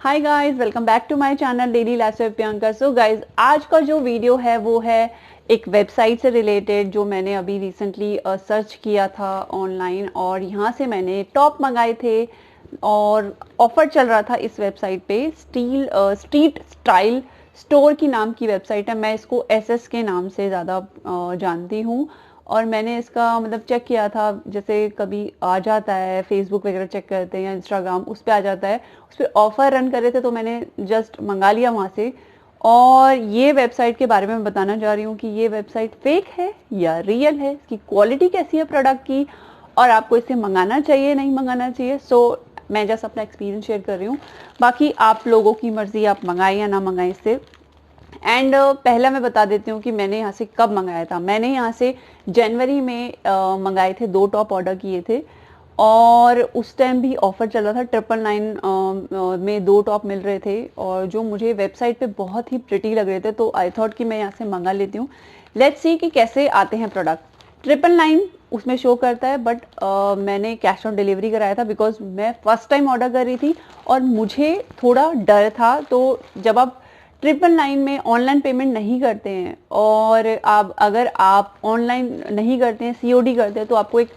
Hi guys, welcome back to my channel daily life with Priyanka. So guys, आज का जो video है वो है एक वेबसाइट से रिलेटेड जो मैंने अभी रिसेंटली सर्च किया था ऑनलाइन, और यहाँ से मैंने टॉप मंगाए थे और ऑफर चल रहा था इस वेबसाइट पे। स्ट्रीट स्टाइल स्टोर की नाम की वेबसाइट है। मैं इसको एसएस के नाम से ज़्यादा जानती हूँ। और मैंने इसका मतलब चेक किया था, जैसे कभी आ जाता है फेसबुक वगैरह चेक करते हैं या इंस्टाग्राम, उस पर आ जाता है, उस पर ऑफर रन कर रहे थे तो मैंने जस्ट मंगा लिया वहाँ से। और ये वेबसाइट के बारे में मैं बताना चाह रही हूँ कि ये वेबसाइट फेक है या रियल है, इसकी क्वालिटी कैसी है प्रोडक्ट की, और आपको इसे मंगाना चाहिए नहीं मंगाना चाहिए। सो मैं जस्ट अपना एक्सपीरियंस शेयर कर रही हूँ, बाकी आप लोगों की मर्जी, आप मंगाएं या ना मंगाएं इससे। एंड पहला मैं बता देती हूँ कि मैंने यहाँ से कब मंगाया था। मैंने यहाँ से जनवरी में मंगाए थे, 2 टॉप ऑर्डर किए थे, और उस टाइम भी ऑफर चल रहा था। 999 में 2 टॉप मिल रहे थे, और जो मुझे वेबसाइट पे बहुत ही प्रिटी लग रहे थे, तो आई थॉट कि मैं यहाँ से मंगा लेती हूँ। लेट्स सी कि कैसे आते हैं प्रोडक्ट। 999 उसमें शो करता है, बट मैंने कैश ऑन डिलीवरी कराया था बिकॉज मैं फर्स्ट टाइम ऑर्डर कर रही थी और मुझे थोड़ा डर था। तो जब आप 999 में ऑनलाइन पेमेंट नहीं करते हैं, और अगर आप ऑनलाइन नहीं करते हैं, सीओडी करते हैं, तो आपको एक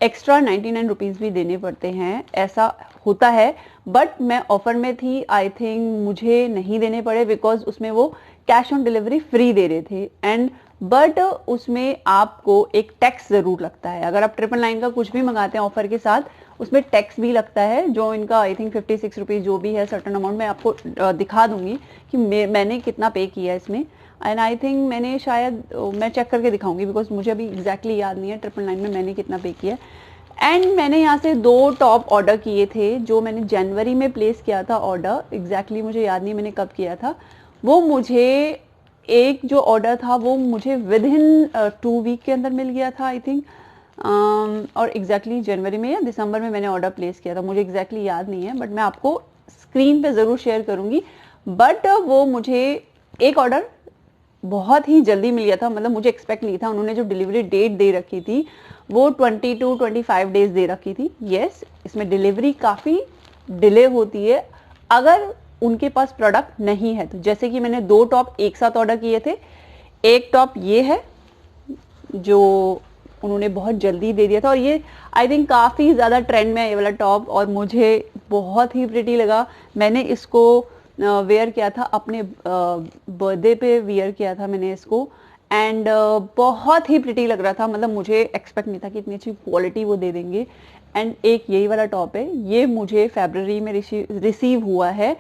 एक्स्ट्रा 99 रुपीज़ भी देने पड़ते हैं, ऐसा होता है। बट मैं ऑफर में थी, आई थिंक मुझे नहीं देने पड़े बिकॉज उसमें वो कैश ऑन डिलीवरी फ्री दे रहे थे। एंड बट उसमें आपको एक टैक्स ज़रूर लगता है। अगर आप 999 का कुछ भी मंगाते हैं ऑफर के साथ, उसमें टैक्स भी लगता है, जो इनका आई थिंक 56 रुपीज़ जो भी है सर्टन अमाउंट। मैं आपको दिखा दूंगी कि मैंने कितना पे किया है इसमें। एंड आई थिंक मैंने शायद मैं चेक करके दिखाऊंगी बिकॉज मुझे अभी एग्जैक्टली याद नहीं है 999 में मैंने कितना पे किया है। एंड मैंने यहाँ से 2 टॉप ऑर्डर किए थे, जो मैंने जनवरी में प्लेस किया था ऑर्डर। एग्जैक्टली मुझे याद नहीं मैंने कब किया था। वो मुझे एक जो ऑर्डर था वो मुझे विद इन 2 वीक के अंदर मिल गया था आई थिंक। और एग्जैक्टली जनवरी में या दिसंबर में मैंने ऑर्डर प्लेस किया था, मुझे एग्जैक्टली याद नहीं है, बट मैं आपको स्क्रीन पे ज़रूर शेयर करूँगी। बट वो मुझे एक ऑर्डर बहुत ही जल्दी मिल गया था, मतलब मुझे एक्सपेक्ट नहीं था। उन्होंने जो डिलीवरी डेट दे रखी थी वो 20 to 25 डेज दे रखी थी। यस, इसमें डिलीवरी काफ़ी डिले होती है अगर उनके पास प्रोडक्ट नहीं है तो। जैसे कि मैंने 2 टॉप एक साथ ऑर्डर किए थे। एक टॉप ये है जो उन्होंने बहुत जल्दी दे दिया था, और ये आई थिंक काफ़ी ज़्यादा ट्रेंड में है ये वाला टॉप, और मुझे बहुत ही प्रिटी लगा। मैंने इसको वेयर किया था, अपने बर्थडे पे वेयर किया था मैंने इसको। एंड बहुत ही प्रिटी लग रहा था, मतलब मुझे एक्सपेक्ट नहीं था कि इतनी अच्छी क्वालिटी वो दे देंगे। एंड एक यही वाला टॉप है, ये मुझे फरवरी में रिसीव हुआ है।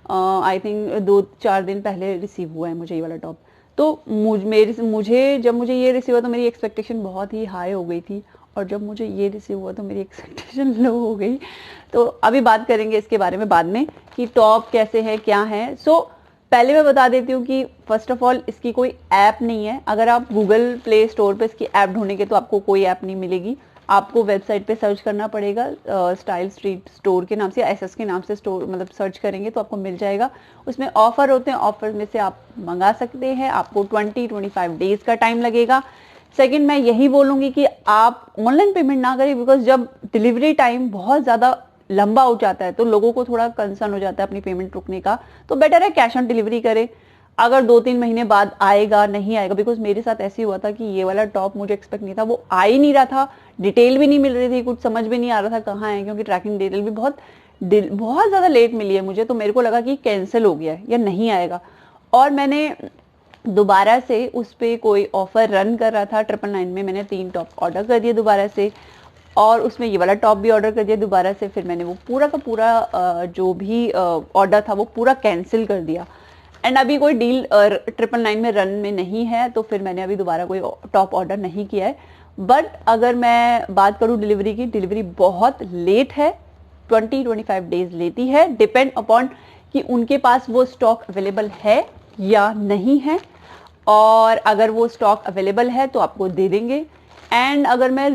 आई थिंक 2-4 दिन पहले रिसीव हुआ है मुझे ये वाला टॉप। तो जब मुझे ये रिसीव हुआ तो मेरी एक्सपेक्टेशन बहुत ही हाई हो गई थी, और जब मुझे ये रिसीव हुआ तो मेरी एक्सपेक्टेशन लो हो गई। तो अभी बात करेंगे इसके बारे में बाद में कि टॉप कैसे है क्या है। सो पहले मैं बता देती हूँ कि फर्स्ट ऑफ ऑल इसकी कोई ऐप नहीं है। अगर आप गूगल प्ले स्टोर पे इसकी ऐप ढूंढेंगे तो आपको कोई ऐप नहीं मिलेगी। आपको वेबसाइट पे सर्च करना पड़ेगा, स्टाइल स्ट्रीट स्टोर के नाम से या एसएस के नाम से स्टोर, मतलब सर्च करेंगे तो आपको मिल जाएगा। उसमें ऑफर होते हैं, ऑफर में से आप मंगा सकते हैं। आपको 20-25 डेज का टाइम लगेगा। सेकंड, मैं यही बोलूँगी कि आप ऑनलाइन पेमेंट ना करें बिकॉज जब डिलीवरी टाइम बहुत ज़्यादा लंबा हो जाता है तो लोगों को थोड़ा कंसर्न हो जाता है अपनी पेमेंट रुकने का। तो बेटर है कैश ऑन डिलीवरी करें। अगर 2-3 महीने बाद आएगा नहीं आएगा, बिकॉज मेरे साथ ऐसे ही हुआ था कि ये वाला टॉप मुझे एक्सपेक्ट नहीं था, वो आ ही नहीं रहा था, डिटेल भी नहीं मिल रही थी, कुछ समझ भी नहीं आ रहा था कहाँ है, क्योंकि ट्रैकिंग डिटेल भी बहुत ज़्यादा लेट मिली है मुझे। तो मेरे को लगा कि कैंसिल हो गया है या नहीं आएगा, और मैंने दोबारा से उस पर कोई ऑफर रन कर रहा था 999 में। मैंने 3 टॉप ऑर्डर कर दिए दोबारा से, और उसमें ये वाला टॉप भी ऑर्डर कर दिया दोबारा से। फिर मैंने वो पूरा का पूरा जो भी ऑर्डर था वो पूरा कैंसिल कर दिया। एंड अभी कोई डील 999 में रन में नहीं है, तो फिर मैंने अभी दोबारा कोई टॉप ऑर्डर नहीं किया है। बट अगर मैं बात करूँ डिलीवरी की, डिलीवरी बहुत लेट है, 20-25 डेज लेती है, डिपेंड अपॉन कि उनके पास वो स्टॉक अवेलेबल है या नहीं है। और अगर वो स्टॉक अवेलेबल है तो आपको दे देंगे। एंड अगर मैं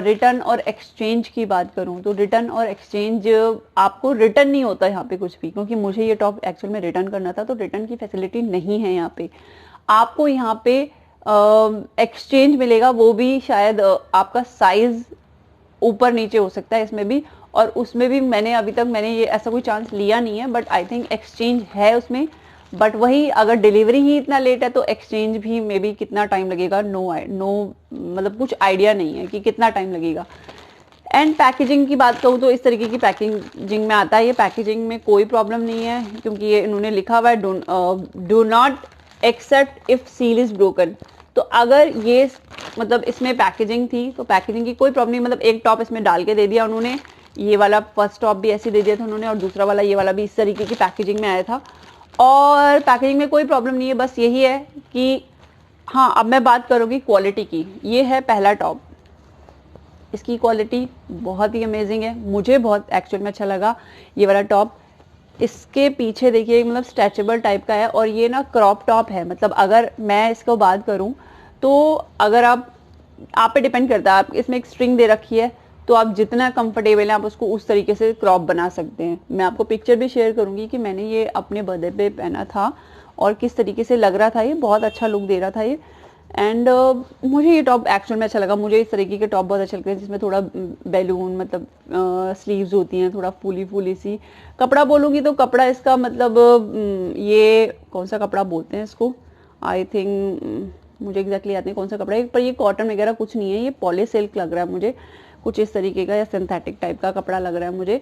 रिटर्न और एक्सचेंज की बात करूं तो रिटर्न और एक्सचेंज आपको रिटर्न नहीं होता यहाँ पे कुछ भी, क्योंकि मुझे ये टॉप एक्चुअल में रिटर्न करना था, तो रिटर्न की फैसिलिटी नहीं है यहाँ पे। आपको यहाँ पे एक्सचेंज मिलेगा, वो भी शायद आपका साइज ऊपर नीचे हो सकता है इसमें भी, और उसमें भी मैंने अभी तक ये ऐसा कोई चांस लिया नहीं है, बट आई थिंक एक्सचेंज है उसमें। बट वही अगर डिलीवरी ही इतना लेट है तो एक्सचेंज भी मे बी कितना टाइम लगेगा, नो मतलब कुछ आइडिया नहीं है कि कितना टाइम लगेगा। एंड पैकेजिंग की बात करूँ तो इस तरीके की पैकेजिंग में आता है। ये पैकेजिंग में कोई प्रॉब्लम नहीं है, क्योंकि ये इन्होंने लिखा हुआ है do not accept if seal is broken. तो अगर ये मतलब इसमें पैकेजिंग थी तो पैकेजिंग की कोई प्रॉब्लम नहीं, मतलब एक टॉप इसमें डाल के दे दिया उन्होंने, ये वाला फर्स्ट टॉप भी ऐसे दे दिया था उन्होंने, और दूसरा वाला ये वाला भी इस तरीके की पैकेजिंग में आया था, और पैकेजिंग में कोई प्रॉब्लम नहीं है। बस यही है कि हाँ, अब मैं बात करूँगी क्वालिटी की। ये है पहला टॉप, इसकी क्वालिटी बहुत ही अमेजिंग है, मुझे बहुत एक्चुअल में अच्छा लगा ये वाला टॉप। इसके पीछे देखिए मतलब स्ट्रेचेबल टाइप का है, और ये ना क्रॉप टॉप है। मतलब अगर मैं इसको बात करूं तो अगर आप पे डिपेंड करता है, आप इसमें एक स्ट्रिंग दे रखी है तो आप जितना कंफर्टेबल है आप उसको उस तरीके से क्रॉप बना सकते हैं। मैं आपको पिक्चर भी शेयर करूंगी कि मैंने ये अपने बर्थडे पे पहना था और किस तरीके से लग रहा था, ये बहुत अच्छा लुक दे रहा था ये। एंड मुझे ये टॉप एक्चुअल में अच्छा लगा। मुझे इस तरीके के टॉप बहुत अच्छे लगते हैं जिसमें थोड़ा बैलून मतलब स्लीव्स होती हैं, थोड़ा फूली फूली सी। कपड़ा बोलूँगी तो कपड़ा इसका मतलब ये कौन सा कपड़ा बोलते हैं इसको, आई थिंक मुझे एग्जैक्टली याद नहीं कौन सा कपड़ा है, पर ये कॉटन वगैरह कुछ नहीं है, ये पॉली सिल्क लग रहा है मुझे, कुछ इस तरीके का या सिंथेटिक टाइप का कपड़ा लग रहा है मुझे।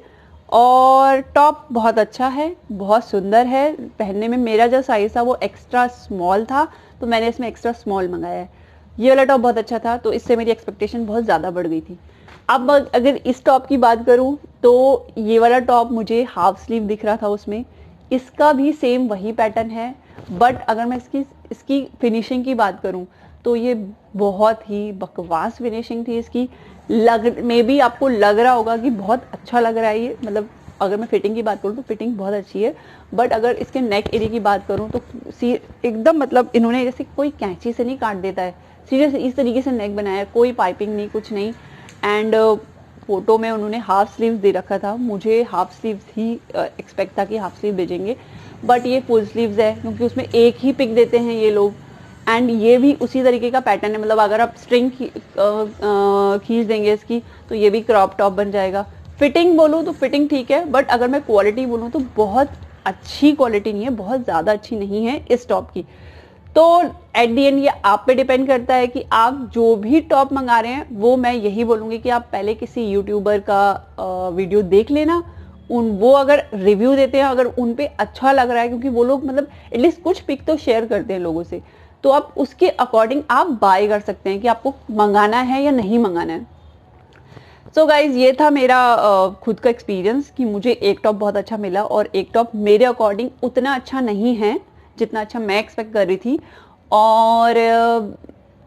और टॉप बहुत अच्छा है, बहुत सुंदर है पहनने में। मेरा जो साइज था वो एक्स्ट्रा स्मॉल था तो मैंने इसमें एक्स्ट्रा स्मॉल मंगाया है। ये वाला टॉप बहुत अच्छा था तो इससे मेरी एक्सपेक्टेशन बहुत ज़्यादा बढ़ गई थी। अब अगर इस टॉप की बात करूं तो ये वाला टॉप मुझे हाफ स्लीव दिख रहा था उसमें, इसका भी सेम वही पैटर्न है, बट अगर मैं इसकी फिनिशिंग की बात करूं तो ये बहुत ही बकवास फिनिशिंग थी इसकी। मे बी आपको लग रहा होगा कि बहुत अच्छा लग रहा है ये, मतलब अगर मैं फिटिंग की बात करूँ तो फिटिंग बहुत अच्छी है, बट अगर इसके नेक एरिया की बात करूँ तो एकदम मतलब इन्होंने जैसे कोई कैंची से नहीं काट देता है, सीरियस इस तरीके से नेक बनाया है, कोई पाइपिंग नहीं, कुछ नहीं। एंड फोटो में उन्होंने हाफ स्लीव दे रखा था, मुझे हाफ स्लीव ही एक्सपेक्ट था कि हाफ स्लीव भेजेंगे, बट ये फुल स्लीव्स है क्योंकि उसमें एक ही पिक देते हैं ये लोग। एंड ये भी उसी तरीके का पैटर्न है, मतलब अगर आप स्ट्रिंग खींच देंगे इसकी तो ये भी क्रॉप टॉप बन जाएगा। फिटिंग बोलूँ तो फिटिंग ठीक है, बट अगर मैं क्वालिटी बोलूँ तो बहुत अच्छी क्वालिटी नहीं है, बहुत ज़्यादा अच्छी नहीं है इस टॉप की। तो एट दी एंड ये आप पे डिपेंड करता है कि आप जो भी टॉप मंगा रहे हैं, वो मैं यही बोलूँगी कि आप पहले किसी यूट्यूबर का वीडियो देख लेना, वो अगर रिव्यू देते हैं, अगर उन पे अच्छा लग रहा है, क्योंकि वो लोग मतलब एटलीस्ट कुछ पिक तो शेयर करते हैं लोगों से, तो आप उसके अकॉर्डिंग आप बाय कर सकते हैं कि आपको मंगाना है या नहीं मंगाना है। सो गाइज ये था मेरा खुद का एक्सपीरियंस कि मुझे एक टॉप बहुत अच्छा मिला और एक टॉप मेरे अकॉर्डिंग उतना अच्छा नहीं है जितना अच्छा मैं एक्सपेक्ट कर रही थी। और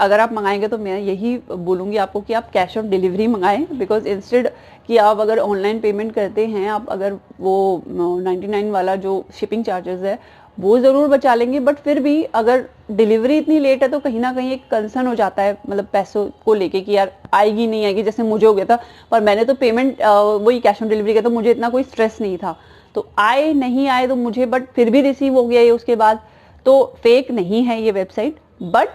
अगर आप मंगाएंगे तो मैं यही बोलूँगी आपको कि आप कैश ऑन डिलीवरी मंगाएं, बिकॉज इंस्टेड कि आप अगर ऑनलाइन पेमेंट करते हैं, आप अगर वो 99 वाला जो शिपिंग चार्जेस है वो ज़रूर बचा लेंगे, बट फिर भी अगर डिलीवरी इतनी लेट है तो कहीं ना कहीं एक कंसर्न हो जाता है, मतलब पैसों को लेके कि यार आएगी नहीं आएगी, जैसे मुझे हो गया था। पर मैंने तो पेमेंट वही कैश ऑन डिलीवरी किया तो मुझे इतना कोई स्ट्रेस नहीं था, तो आए नहीं आए तो मुझे, बट फिर भी रिसीव हो गया ये उसके बाद। तो फेक नहीं है ये वेबसाइट, बट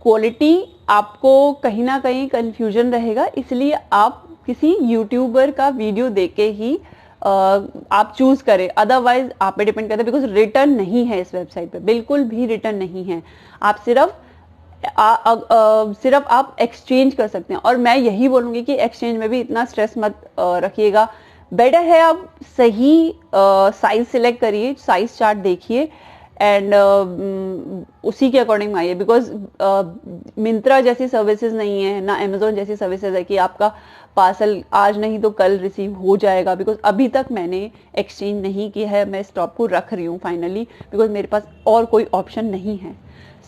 क्वालिटी आपको कहीं ना कहीं कंफ्यूजन रहेगा, इसलिए आप किसी यूट्यूबर का वीडियो देख के ही आप चूज करें, अदरवाइज आप पे डिपेंड करता है। बिकॉज रिटर्न नहीं है इस वेबसाइट पे, बिल्कुल भी रिटर्न नहीं है, आप सिर्फ आप एक्सचेंज कर सकते हैं। और मैं यही बोलूंगी कि एक्सचेंज में भी इतना स्ट्रेस मत रखिएगा, बेटर है आप सही साइज सिलेक्ट करिए, साइज चार्ट देखिए एंड उसी के अकॉर्डिंग आइए। बिकॉज मिंत्रा जैसी सर्विसेज नहीं है ना, अमेजोन जैसी सर्विसेज है कि आपका पार्सल आज नहीं तो कल रिसीव हो जाएगा। बिकॉज अभी तक मैंने एक्सचेंज नहीं किया है, मैं स्टॉक को रख रही हूँ फाइनली, बिकॉज मेरे पास और कोई ऑप्शन नहीं है।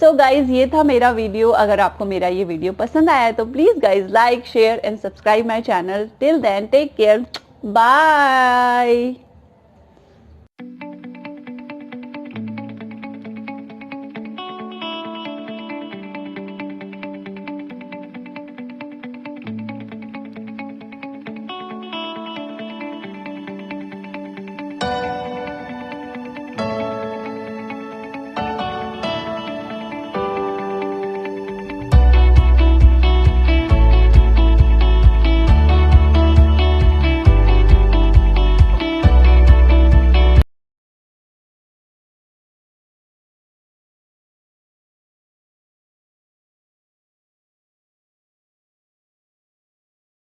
सो गाइज ये था मेरा वीडियो। अगर आपको मेरा ये वीडियो पसंद आया तो please guys like share and subscribe my channel. Till then take care, bye.